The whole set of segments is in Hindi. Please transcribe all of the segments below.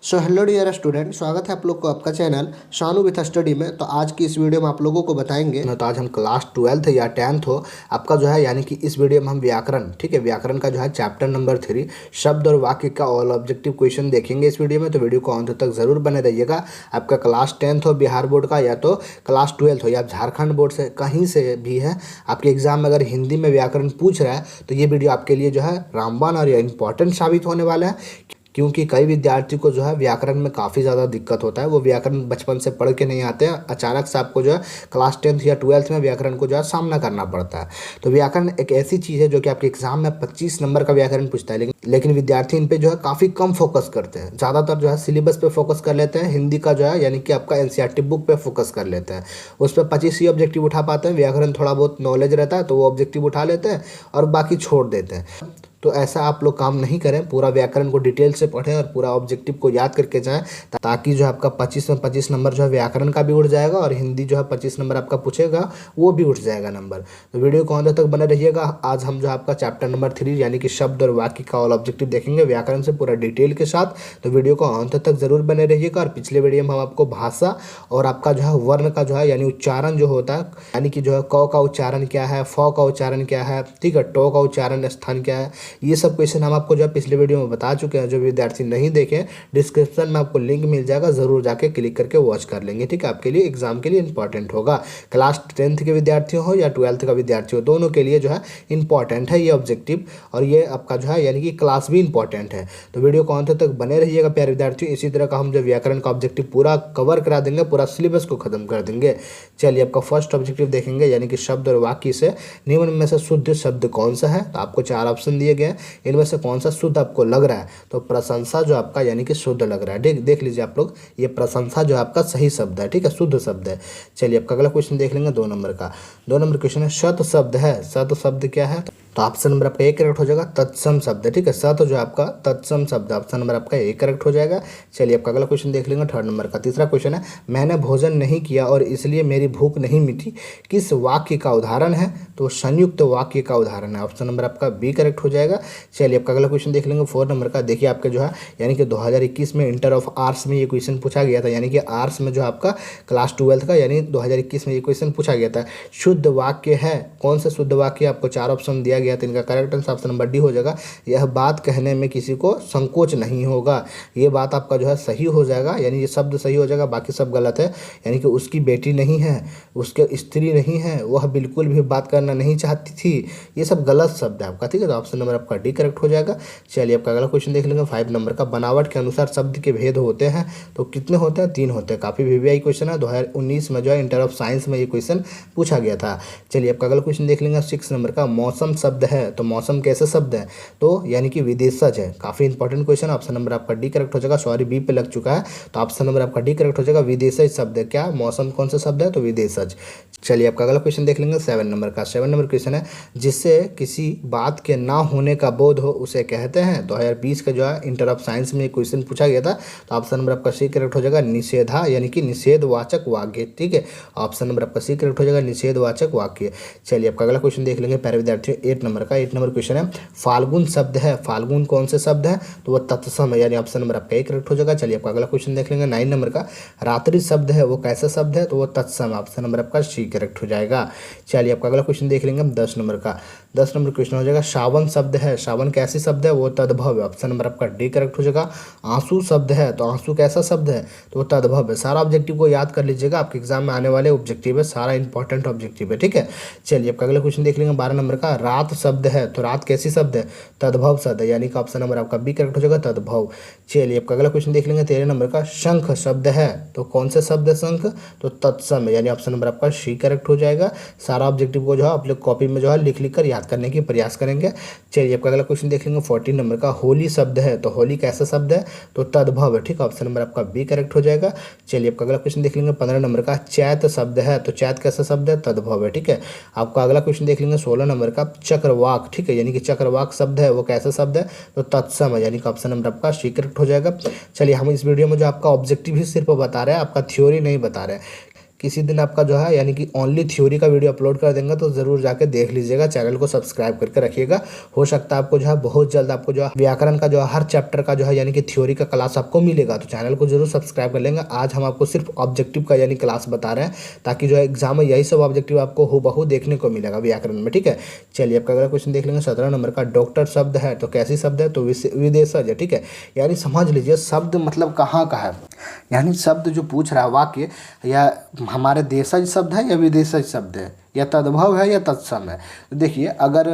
सो हेलो डियर स्टूडेंट, स्वागत है आप लोग को आपका चैनल शानू विथ स्टडी में। तो आज की इस वीडियो में आप लोगों को बताएंगे तो आज हम क्लास 12th या 10th हो आपका जो है, यानी कि इस वीडियो में हम व्याकरण, ठीक है, व्याकरण का जो है चैप्टर नंबर 3 शब्द और वाक्य का ऑल ऑब्जेक्टिव क्वेश्चन देखेंगे इस वीडियो में। तो वीडियो को अंत तक जरूर बने रहिएगा। आपका क्लास 10th हो बिहार बोर्ड का, या तो क्लास 12th हो, या झारखंड बोर्ड से कहीं से भी है, आपके एग्जाम में अगर हिंदी में व्याकरण पूछ रहा है तो ये वीडियो आपके लिए जो है रामबाण और इंपॉर्टेंट साबित होने वाला है। क्योंकि कई विद्यार्थी को जो है व्याकरण में काफ़ी ज़्यादा दिक्कत होता है, वो व्याकरण बचपन से पढ़ के नहीं आते हैं, अचानक से आपको जो है क्लास 10th या 12th में व्याकरण को जो है सामना करना पड़ता है। तो व्याकरण एक ऐसी चीज़ है जो कि आपके एग्जाम में 25 नंबर का व्याकरण पूछता है, लेकिन विद्यार्थी इन पे जो है काफ़ी कम फोकस करते हैं। ज़्यादातर जो है सिलेबस पे फोकस कर लेते हैं, हिंदी का जो है यानी कि आपका एनसीईआरटी बुक पे फोकस कर लेते हैं, उस पर 25 ही ऑब्जेक्टिव उठा पाते हैं। व्याकरण थोड़ा बहुत नॉलेज रहता है तो वो ऑब्जेक्टिव उठा लेते हैं और बाकी छोड़ देते हैं। तो ऐसा आप लोग काम नहीं करें, पूरा व्याकरण को डिटेल से पढ़ें और पूरा ऑब्जेक्टिव को याद करके जाएं, ताकि जो आपका 25 में 25 नंबर जो है व्याकरण का भी उठ जाएगा और हिंदी जो है 25 नंबर आपका पूछेगा वो भी उठ जाएगा नंबर। तो वीडियो को अंत तक बने रहिएगा। आज हम जो आपका चैप्टर नंबर 3 यानी कि शब्द और वाक्य का ऑल ऑब्जेक्टिव देखेंगे व्याकरण से पूरा डिटेल के साथ। तो वीडियो को अंत तक जरूर बने रहिएगा। और पिछले वीडियो में हम आपको भाषा और आपका जो है वर्ण का जो है यानी उच्चारण जो होता है, यानी कि जो है क का उच्चारण क्या है, फ का उच्चारण क्या है, ठीक है, टो का उच्चारण स्थान क्या है, ये सब क्वेश्चन हम आपको जो पिछले वीडियो में बता चुके हैं। जो विद्यार्थी नहीं देखे, डिस्क्रिप्शन में आपको लिंक मिल जाएगा, जरूर जाके क्लिक करके वॉच कर लेंगे, ठीक है। आपके लिए एग्जाम के लिए इंपॉर्टेंट होगा। क्लास 10th के विद्यार्थी हो या 12th का विद्यार्थी हो, दोनों के लिए जो है इंपॉर्टेंट है ये ऑब्जेक्टिव, और ये आपका जो है यानी कि क्लास भी इंपॉर्टेंट है। तो वीडियो को अंत तक बने रहिएगा प्यारे विद्यार्थी। इसी तरह का हम जो व्याकरण का ऑब्जेक्टिव पूरा कवर करा देंगे, पूरा सिलेबस को खत्म कर देंगे। चलिए आपका फर्स्ट ऑब्जेक्टिव देखेंगे, यानी कि शब्द और वाक्य से निम्न में से शुद्ध शब्द कौन सा है। तो आपको 4 ऑप्शन दिए गए, इनमें से कौन सा शुद्ध आपको लग रहा है। तो प्रशंसा जो आपका यानी कि शुद्ध लग रहा है, देख लीजिए आप लोग, ये प्रशंसा जो आपका सही शब्द है, ठीक है, शुद्ध शब्द है। चलिए आपका अगला क्वेश्चन देख लेंगे 2 नंबर का। 2 नंबर क्वेश्चन है शत शब्द है। शत शब्द क्या है? तो ऑप्शन नंबर आपका एक करेक्ट हो जाएगा, तत्सम शब्द है, ठीक है। शत जो आपका तत्सम शब्द, ऑप्शन नंबर आपका एक करेक्ट हो जाएगा। चलिए आपका अगला क्वेश्चन देख लेंगे 3rd नंबर का। तीसरा क्वेश्चन है मैंने भोजन नहीं किया और इसलिए मेरी भूख नहीं मिटी, किस वाक्य का उदाहरण है? तो संयुक्त वाक्य का उदाहरण है, ऑप्शन नंबर आपका बी करेक्ट हो जाएगा। चलिए आपका अगला क्वेश्चन देख लेंगे 4 नंबर का। देखिए आपके जो है यानी कि 2021 में इंटर ऑफ आर्ट्स में ये क्वेश्चन पूछा गया था, यानी कि आर्ट्स में जो आपका क्लास 12th का यानी 2021 में ये क्वेश्चन पूछा गया था। शुद्ध वाक्य है, कौन सा शुद्ध वाक्य? आपको 4 ऑप्शन दिया गया था, इनका correct answer option number D हो जाएगा। यह बात कहने में किसी को संकोच नहीं होगा, ये बात आपका जो है सही हो जाएगा, यानी ये शब्द सही हो जाएगा, बाकी सब गलत है। यानी कि उसकी बेटी नहीं है, उसके स्त्री नहीं है, वह बिल्कुल भी बात करना नहीं चाहती थी, ये सब गलत शब्द है आपका, ठीक है। तो ऑप्शन नंबर आपका डी करेक्ट हो जाएगा। चलिए आपका अगला क्वेश्चन देख लेंगे 5 नंबर का। बनावट के अनुसार शब्द के भेद होते हैं, तो कितने होते हैं? 3 होते हैं। काफ़ी वीवीआई क्वेश्चन है, 2019 में जो है इंटर ऑफ साइंस में ये क्वेश्चन पूछा गया था। चलिए आपका अगला क्वेश्चन देख लेंगे 6 नंबर का। मौसम शब्द है, तो मौसम कैसे शब्द है? तो यानी कि विदेशज है, काफ़ी इंपॉर्टेंट क्वेश्चन। ऑप्शन नंबर आपका डी करेक्ट हो जाएगा, सॉरी बी पे लग चुका है, तो ऑप्शन नंबर आपका डी करेक्ट हो जाएगा। विदेशज शब्द है, क्या मौसम कौन सा शब्द है? तो विदेशज। चलिए आपका अगला क्वेश्चन देख लेंगे 7 नंबर का। 7 नंबर क्वेश्चन है जिससे किसी बात के ना होने का बोध हो उसे कहते हैं। 2020 का जो है इंटर ऑफ साइंस में क्वेश्चन पूछा गया था, तो ऑप्शन नंबर आपका सी करेक्ट हो जाएगा, निषेधा, यानी कि निषेधवाचक वाक्य, ठीक है। ऑप्शन नंबर आपका सी करेक्ट हो जाएगा, निषेधवाचक वाक्य। चलिए आपका अगला क्वेश्चन देख लेंगे प्यारे विद्यार्थियों 8 नंबर का। 8 नंबर क्वेश्चन है फाल्गुन शब्द है, फाल्गुन कौन से शब्द है? तो वह तत्सम है, यानी ऑप्शन नंबर आपका एक करेक्ट हो जाएगा। चलिए आपका अगला क्वेश्चन देख लेंगे 9 नंबर का। रात्रि शब्द है, वो कैसा शब्द है? तो वो तत्सम, ऑप्शन नंबर आपका सी करेक्ट हो जाएगा। चलिए आपका अगला क्वेश्चन देख लेंगे 10 नंबर का। 10 नंबर क्वेश्चन हो जाएगा सावन शब्द है, सावन कैसी शब्द है? वो तद्भव है, ऑप्शन नंबर आपका डी करेक्ट हो जाएगा। आंसू शब्द है, तो आंसू कैसा शब्द है? तो वो तद्भव है। सारा ऑब्जेक्टिव को याद कर लीजिएगा, आपके एग्जाम में आने वाले ऑब्जेक्टिव है, सारा इंपॉर्टेंट ऑब्जेक्टिव है, ठीक है। चलिए आपका अगला क्वेश्चन देख लेंगे 12 नंबर का। रात शब्द है, तो रात कैसी शब्द है? तद्भव शब्द है, यानी कि ऑप्शन नंबर आपका बी करेक्ट हो जाएगा, तद्भव। चलिए आपका अगला क्वेश्चन देख लेंगे 13 नंबर का। शंख शब्द है, तो कौन सा शब्द है शंख? तो तत्सम है, यानी ऑप्शन नंबर आपका सी करेक्ट हो जाएगा। सारा ऑब्जेक्टिव को जो है आप लोग कॉपी में जो है लिख कर याद करने की प्रयास करेंगे। चलिए आपका अगला क्वेश्चन देख लेंगे 14 नंबर का। होली शब्द है, तो होली कैसा शब्द है? तो तद्भव है, ठीक है, ऑप्शन नंबर आपका बी करेक्ट हो जाएगा। चलिए आपका अगला क्वेश्चन देख लेंगे 15 नंबर का। चैत शब्द है, तो चैत कैसा शब्द है? तद्भव है, ठीक है। आपका अगला क्वेश्चन देख लेंगे 16 नंबर का। चक्रवाक, ठीक है, यानी कि चक्रवाक शब्द है, वो कैसा शब्द है? तो तत्सम है, यानी कि ऑप्शन नंबर आपका सी करेक्ट हो जाएगा। चलिए हम इस वीडियो में जो आपका ऑब्जेक्टिव ही सिर्फ बता रहे हैं, आपका थ्योरी नहीं बता रहे हैं, किसी दिन आपका जो है यानी कि ओनली थ्योरी का वीडियो अपलोड कर देंगे, तो ज़रूर जाके देख लीजिएगा। चैनल को सब्सक्राइब करके रखिएगा। हो सकता है आपको जो है बहुत जल्द आपको जो है व्याकरण का जो है हर चैप्टर का जो है यानी कि थ्योरी का क्लास आपको मिलेगा, तो चैनल को जरूर सब्सक्राइब कर लेंगे। आज हम आपको सिर्फ ऑब्जेक्टिव का यानी क्लास बता रहे हैं, ताकि जो है एग्जाम में यही सब ऑब्जेक्टिव आपको हूबहू देखने को मिलेगा व्याकरण में, ठीक है। चलिए आपका अगला क्वेश्चन देख लेंगे। 17 नंबर का डॉक्टर शब्द है तो कैसी शब्द है, तो विदेशज है, ठीक है। यानी समझ लीजिए शब्द मतलब कहाँ का है, यानी शब्द जो पूछ रहा है वाक्य, या हमारे देशज शब्द है या विदेशज शब्द है, या तद्भव है या तत्सम है। तो देखिए अगर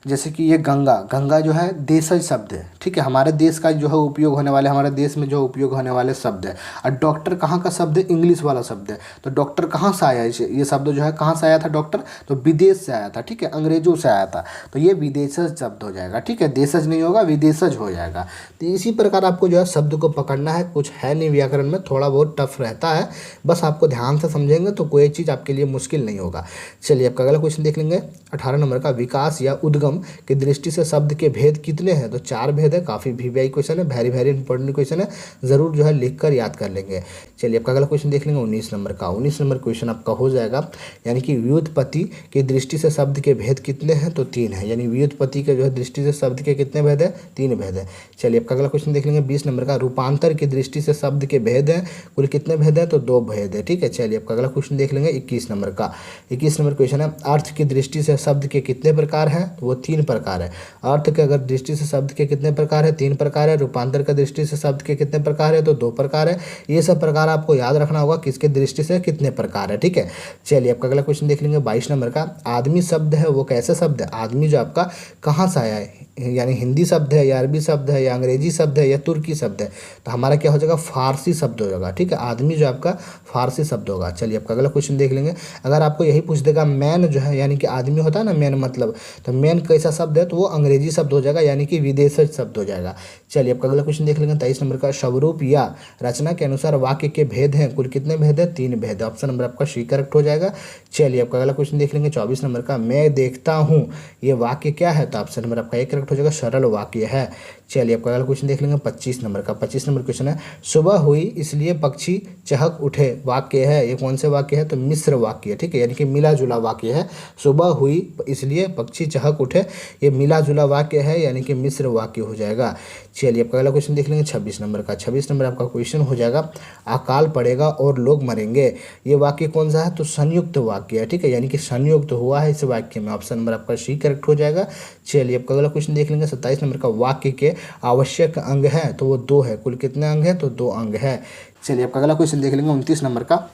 जैसे कि ये गंगा, गंगा जो है देशज शब्द है, ठीक है, हमारे देश का जो है उपयोग होने वाले, हमारे देश में जो उपयोग होने वाले शब्द है। और डॉक्टर कहाँ का शब्द है, इंग्लिश वाला शब्द है। तो डॉक्टर कहाँ से आया, ये शब्द जो है कहाँ से आया था डॉक्टर, तो विदेश से आया था, ठीक है, अंग्रेजों से आया था। तो ये विदेशज शब्द हो जाएगा, ठीक है, देशज नहीं होगा, विदेशज हो जाएगा। तो इसी प्रकार आपको जो है शब्द को पकड़ना है, कुछ है नहीं व्याकरण में, थोड़ा बहुत टफ रहता है, बस आपको ध्यान से समझेंगे तो कोई चीज़ आपके लिए मुश्किल नहीं होगा। चलिए आपका अगला क्वेश्चन देख लेंगे। 18 नंबर का विकास या उद्गम की दृष्टि से शब्द के भेद कितने हैं, तो 4 भेद है। काफ़ी वीवीआई क्वेश्चन है, वेरी वेरी इंपॉर्टेंट क्वेश्चन है, ज़रूर जो है लिख कर याद कर लेंगे। चलिए आपका अगला क्वेश्चन देख लेंगे 19 नंबर का। 19 नंबर क्वेश्चन आपका हो जाएगा, यानी कि व्युत्पत्ति की दृष्टि से शब्द के भेद कितने हैं, तो 3 है। यानी व्युत्पत्ति के जो है दृष्टि से शब्द के कितने भेद है, 3 भेद है। चलिए आपका अगला क्वेश्चन देख लेंगे 20 नंबर का। रूपांतर की दृष्टि से शब्द के भेद हैं, कुल कितने भेद है, तो 2 भेद है, ठीक है। चलिए आपका अगला क्वेश्चन देख लेंगे 21 नंबर का। 21 नंबर क्वेश्चन है, अर्थ की दृष्टि से शब्द के कितने प्रकार हैं, तो वो 3 प्रकार है। अर्थ के अगर दृष्टि से शब्द के कितने प्रकार है, 3 प्रकार है। रूपांतर का दृष्टि से शब्द के कितने प्रकार है, तो 2 प्रकार है। ये सब प्रकार आपको याद रखना होगा, किसके दृष्टि से कितने प्रकार है, ठीक है। चलिए आपका अगला क्वेश्चन देख लेंगे 22 नंबर का। आदमी शब्द है वो कैसे शब्द है, आदमी जो आपका कहाँ से आया है, यानी हिंदी शब्द है या अरबी शब्द है या अंग्रेजी शब्द है या तुर्की शब्द है, तो हमारा क्या हो जाएगा, फारसी शब्द हो जाएगा, ठीक है। आदमी जो आपका फारसी शब्द होगा। चलिए आपका अगला क्वेश्चन देख लेंगे। अगर आपको यही पूछ देगा मैन जो है, यानी कि आदमी होता है ना मैन मतलब, तो मैन कैसा शब्द है, तो वो अंग्रेजी शब्द हो जाएगा, यानी कि विदेशज शब्द हो जाएगा। चलिए आपका अगला क्वेश्चन देख लेंगे 23 नंबर का। स्वरूप या रचना के अनुसार वाक्य के भेद हैं, कुल कितने भेद है, 3 भेद है। ऑप्शन नंबर आपका सी करेक्ट हो जाएगा। चलिए आपका अगला क्वेश्चन देख लेंगे 24 नंबर का। मैं देखता हूँ ये वाक्य क्या है, तो ऑप्शन नंबर आपका 1 करेक्ट हो जाएगा, सरल वाक्य है। चलिए आपका अगला क्वेश्चन देख लेंगे 25 नंबर का। 25 नंबर क्वेश्चन है, सुबह हुई इसलिए पक्षी चहक उठे, वाक्य है, ये कौन से वाक्य है, तो मिश्र वाक्य है, ठीक है, यानी कि मिला जुला वाक्य है। सुबह हुई इसलिए पक्षी चहक उठे, ये मिला जुला वाक्य है, यानी कि मिश्र वाक्य हो जाएगा। चलिए आपका अगला क्वेश्चन देख लेंगे 26 नंबर का। 26 नंबर आपका क्वेश्चन हो जाएगा, अकाल पड़ेगा और लोग मरेंगे, ये वाक्य कौन सा है, तो संयुक्त वाक्य है, ठीक है, यानी कि संयुक्त हुआ है इस वाक्य में। ऑप्शन नंबर आपका सी करेक्ट हो जाएगा। चलिए आपका अगला क्वेश्चन देख लेंगे 27 नंबर का। वाक्य के आवश्यक अंग है, तो वो 2 है, कुल कितने अंग है, तो 2 अंग है। चलिए आपका अगला क्वेश्चन देख लेंगे 29 नंबर का।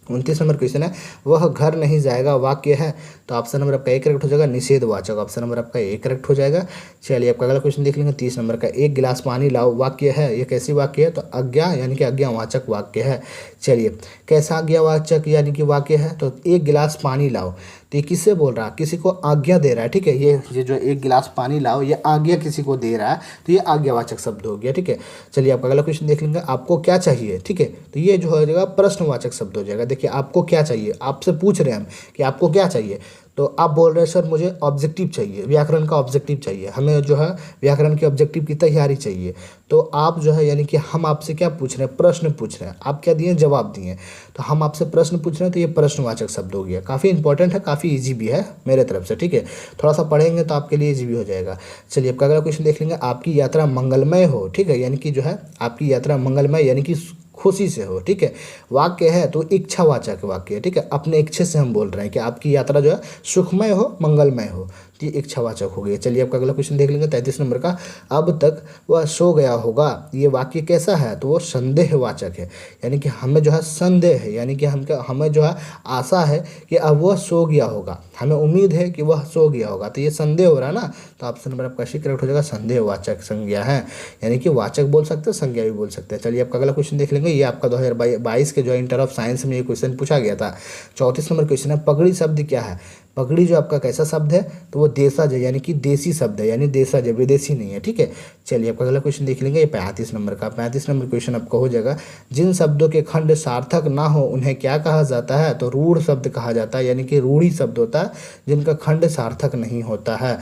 29 नंबर क्वेश्चन है, वह घर नहीं जाएगा, वाक्य है, तो ऑप्शन नंबर आपका 1 करेक्ट हो जाएगा, निषेधवाचक। ऑप्शन नंबर आपका 1 करेक्ट हो जाएगा। चलिए आपका अगला क्वेश्चन देख लेंगे 30 नंबर का। 1 गिलास पानी लाओ, वाक्य है, ये कैसी वाक्य है, तो आज्ञा, यानी कि आज्ञावाचक वाक्य है। चलिए कैसा आज्ञावाचक यानी कि वाक्य है, तो 1 गिलास पानी लाओ, तो ये किससे बोल रहा है, किसी को आज्ञा दे रहा है, ठीक है। ये जो 1 गिलास पानी लाओ, ये आज्ञा किसी को दे रहा है, तो ये आज्ञावाचक शब्द हो गया, ठीक है। चलिए आपका अगला क्वेश्चन देख लेंगे, आपको क्या चाहिए, ठीक है, तो ये जो हो जाएगा प्रश्नवाचक शब्द हो जाएगा। देखिए आपको क्या चाहिए, आपसे पूछ रहे हैं हम कि आपको क्या चाहिए, तो आप बोल रहे हैं सर मुझे ऑब्जेक्टिव चाहिए, व्याकरण का ऑब्जेक्टिव चाहिए, हमें जो है व्याकरण के ऑब्जेक्टिव की तैयारी चाहिए। तो आप जो है यानी कि हम आपसे क्या पूछ रहे हैं, प्रश्न पूछ रहे हैं, आप क्या दिए, जवाब दिए, तो हम आपसे प्रश्न पूछ रहे हैं, तो ये प्रश्नवाचक शब्द हो गया। काफ़ी इंपॉर्टेंट है, काफ़ी ईजी भी है मेरे तरफ से, ठीक है, थोड़ा सा पढ़ेंगे तो आपके लिए ईजी भी हो जाएगा। चलिए आपका अगला क्वेश्चन देख लेंगे, आपकी यात्रा मंगलमय हो, ठीक है, यानी कि जो है आपकी यात्रा मंगलमय यानी कि खुशी से हो, ठीक है। वाक्य है तो इच्छावाचक वाक्य है, ठीक है, अपने इच्छे से हम बोल रहे हैं कि आपकी यात्रा जो है सुखमय हो, मंगलमय हो, तो ये इच्छावाचक हो गई। चलिए आपका अगला क्वेश्चन देख लेंगे 33 नंबर का। अब तक वह सो गया होगा, ये वाक्य कैसा है, तो वो संदेहवाचक है, यानी कि हमें जो है संदेह है, यानी कि हमें जो है आशा है कि अब वह सो गया होगा, हमें उम्मीद है कि वह सो गया होगा, तो ये संदेह हो रहा है ना, तो ऑप्शन नंबर आपका सी करेक्ट हो जाएगा, संदेहवाचक संज्ञा है, यानी कि वाचक बोल सकते हैं, संज्ञा भी बोल सकते हैं। चलिए आपका अगला क्वेश्चन देख लेंगे, ये आपका 2022 के जो इंटर ऑफ साइंस में ये क्वेश्चन पूछा गया था। 34 नंबर क्वेश्चन है, पगड़ी शब्द क्या है, पगड़ी जो आपका कैसा शब्द है, तो वो देशज है, यानी कि देसी शब्द है, यानी देशज है, विदेशी नहीं है, ठीक है। चलिए आपका अगला क्वेश्चन देख लेंगे, ये 35 नंबर का। 35 नंबर क्वेश्चन आपका हो जाएगा, जिन शब्दों के खंड सार्थक ना हो उन्हें क्या कहा जाता है, तो रूढ़ शब्द कहा जाता है, यानी कि रूढ़ी शब्द होता है जिनका खंड सार्थक नहीं होता है।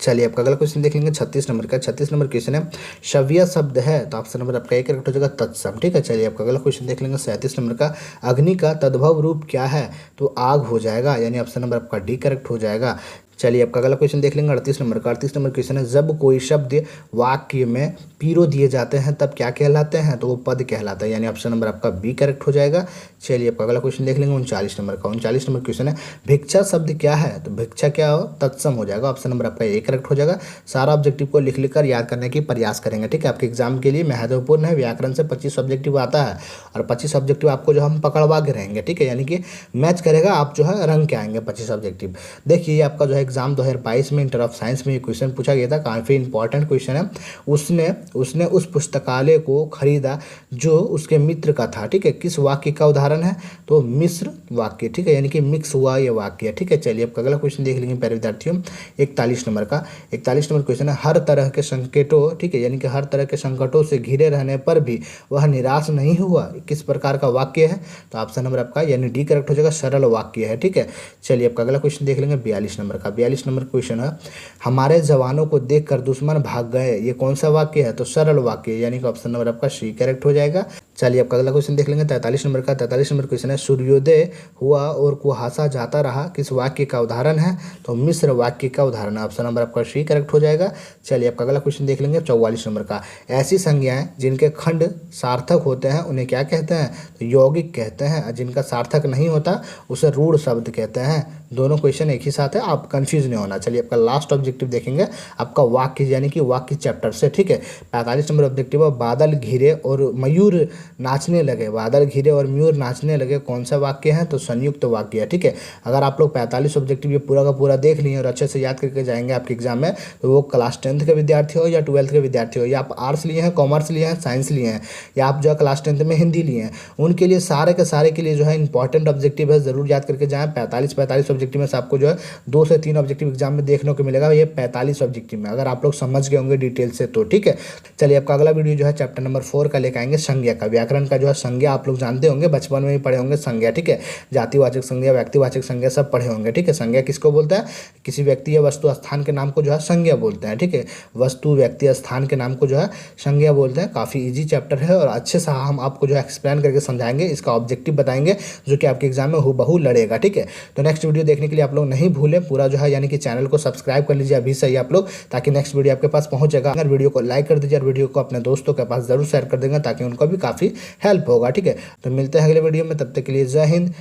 चलिए आपका अगला क्वेश्चन देख लेंगे 36 नंबर का। 36 नंबर क्वेश्चन है शव्य शब्द है, तो ऑप्शन नंबर आपका एक करेक्ट हो जाएगा तत्सम। ठीक है, चलिए आपका अगला क्वेश्चन देख लेंगे 37 नंबर का। अग्नि का तद्भव रूप क्या है, तो आग हो जाएगा, यानी ऑप्शन नंबर आपका डी करेक्ट हो जाएगा। चलिए आपका अगला क्वेश्चन देख लेंगे 38 नंबर का। 38 नंबर क्वेश्चन है जब कोई शब्द वाक्य में पीरो दिए जाते हैं तब क्या कहलाते हैं, तो वो पद कहलाता है, यानी ऑप्शन नंबर आपका बी करेक्ट हो जाएगा। चलिए आपका अगला क्वेश्चन देख लेंगे 39 नंबर का। 39 नंबर क्वेश्चन है भिक्षा शब्द क्या है, तो भिक्षा क्या हो, तत्सम हो जाएगा, ऑप्शन नंबर आपका ए करेक्ट हो जाएगा। सारा ऑब्जेक्टिव को लिख लिखकर याद करने की प्रयास करेंगे। ठीक है, आपके एग्जाम के लिए महत्वपूर्ण है। व्याकरण से 25 ऑब्जेक्टिव आता है और 25 ऑब्जेक्टिव आपको जो हम पकड़वा के रहेंगे। ठीक है, यानी कि मैच करेगा, आप जो है रंग के आएंगे 25 ऑब्जेक्टिव। देखिए आपका जो है एग्जाम 2022 में इंटर ऑफ साइंस में ये क्वेश्चन पूछा गया था, काफ़ी इंपॉर्टेंट क्वेश्चन है। उसने उस पुस्तकालय को खरीदा जो उसके मित्र का था। ठीक है, किस वाक्य का उदाहरण है, तो मिश्र वाक्य। ठीक है, यानी कि मिक्स हुआ ये वाक्य। ठीक है, चलिए आपका अगला क्वेश्चन देख लेंगे प्यारे विद्यार्थियों 41 नंबर का। 41 नंबर क्वेश्चन है हर तरह के संकटों, ठीक है, यानी कि हर तरह के संकटों से घिरे रहने पर भी वह निराश नहीं हुआ, किस प्रकार का वाक्य है, तो ऑप्शन नंबर आपका यानी डी करेक्ट हो जाएगा, सरल वाक्य है। ठीक है, चलिए आपका अगला क्वेश्चन देख लेंगे 42 नंबर का। 42 नंबर क्वेश्चन है हमारे जवानों को देखकर दुश्मन भाग गए, ये कौन सा वाक्य है, तो सरल वाक्य, यानी कि ऑप्शन नंबर आपका सी करेक्ट हो जाएगा। चलिए आपका अगला क्वेश्चन देख लेंगे 43 नंबर का। 43 नंबर क्वेश्चन है सूर्योदय हुआ और कुहासा जाता रहा, किस वाक्य का उदाहरण है, तो मिश्र वाक्य का उदाहरण है, ऑप्शन नंबर आपका सी करेक्ट हो जाएगा। चलिए आपका अगला क्वेश्चन देख लेंगे 44 नंबर का। ऐसी संज्ञाएं जिनके खंड सार्थक होते हैं उन्हें क्या कहते हैं, तो यौगिक कहते हैं, और जिनका सार्थक नहीं होता उसे रूढ़ शब्द कहते हैं। दोनों क्वेश्चन एक ही साथ है, आप कंफ्यूज नहीं होना। चलिए आपका लास्ट ऑब्जेक्टिव देखेंगे आपका वाक्य, यानी कि वाक्य चैप्टर से। ठीक है, 45 नंबर ऑब्जेक्टिव है बादल घिरे और मयूर नाचने लगे। बादल घिरे और मयूर नाचने लगे कौन सा वाक्य है, तो संयुक्त वाक्य है। ठीक है, अगर आप लोग 45 ऑब्जेक्टिव ये पूरा का पूरा देख लिए और अच्छे से याद करके जाएंगे आपके एग्जाम में, तो वो क्लास 10th के विद्यार्थी हो या 12th के विद्यार्थी हो, या आप आर्ट्स लिए हैं, कॉमर्स लिए हैं, साइंस लिए हैं, या आप जो है क्लास 10th में हिंदी लिए हैं, उनके लिए सारे के सारे के लिए जो है इंपॉर्टेंट ऑब्जेक्टिव है, जरूर याद करके जाएं। 45 ऑब्जेक्टिव में से आपको जो है 2 से 3 ऑब्जेक्टिव एग्जाम में देखने को मिलेगा, ये 45 ऑब्जेक्टिव में, अगर आप लोग समझ गए होंगे डिटेल से तो। ठीक है, चलिए आपका अगला वीडियो जो है चैप्टर नंबर 4 का लेकर आएंगे, संज्ञा का। व्याकरण का जो है संज्ञा आप लोग जानते होंगे, बचपन में ही पढ़े होंगे संज्ञा। ठीक है, जातिवाचक संज्ञा, व्यक्तिवाचक संज्ञा सब पढ़े होंगे। ठीक है, संज्ञा किसको बोलता है, किसी व्यक्ति या वस्तु स्थान के नाम को जो है संज्ञा बोलते हैं। ठीक है, वस्तु व्यक्ति स्थान के नाम को जो है संज्ञा बोलते हैं। काफ़ी इजी चैप्टर है और अच्छे से हम आपको जो है एक्सप्लेन करके समझाएंगे, इसका ऑब्जेक्टिव बताएंगे जो कि आपके एग्जाम में हूबहू लड़ेगा। ठीक है, तो नेक्स्ट वीडियो देखने के लिए आप लोग नहीं भूलें पूरा जो है, यानी कि चैनल को सब्सक्राइब कर लीजिए अभी से ही आप लोग, ताकि नेक्स्ट वीडियो आपके पास पहुंच जाएगा। अगर वीडियो को लाइक कर दीजिए और वीडियो को अपने दोस्तों के पास जरूर शेयर कर देंगे, ताकि उनको भी काफ़ी हेल्प होगा। ठीक है, तो मिलते हैं अगले वीडियो में, तब तक के लिए जय हिंद।